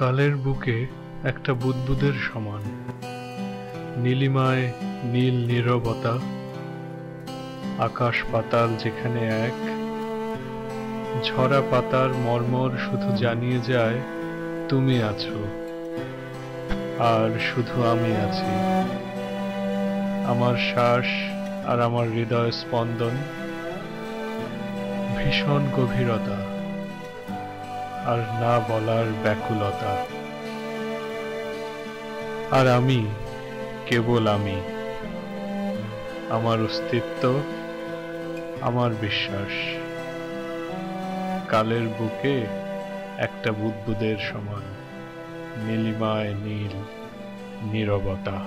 কালের বুকে একটা বুদ্বুদের সমান, নীলিমায় নীল নীরবতা, আকাশ পাতাল যেখানে এক, ঝরা পাতার মর্মর শুধু জানিয়ে যায় তুমি আছো, আর শুধু আমি আছি। আমার শ্বাস আর আমার হৃদয় স্পন্দন, ভীষণ গভীরতা আর না বলার ব্যাকুলতা। আর আমি, কেবল আমি, আমার অস্তিত্ব, আমার বিশ্বাস, কালের বুকে একটা বুদ্বুদের সমান, নীলিমায় নীল নীরবতা।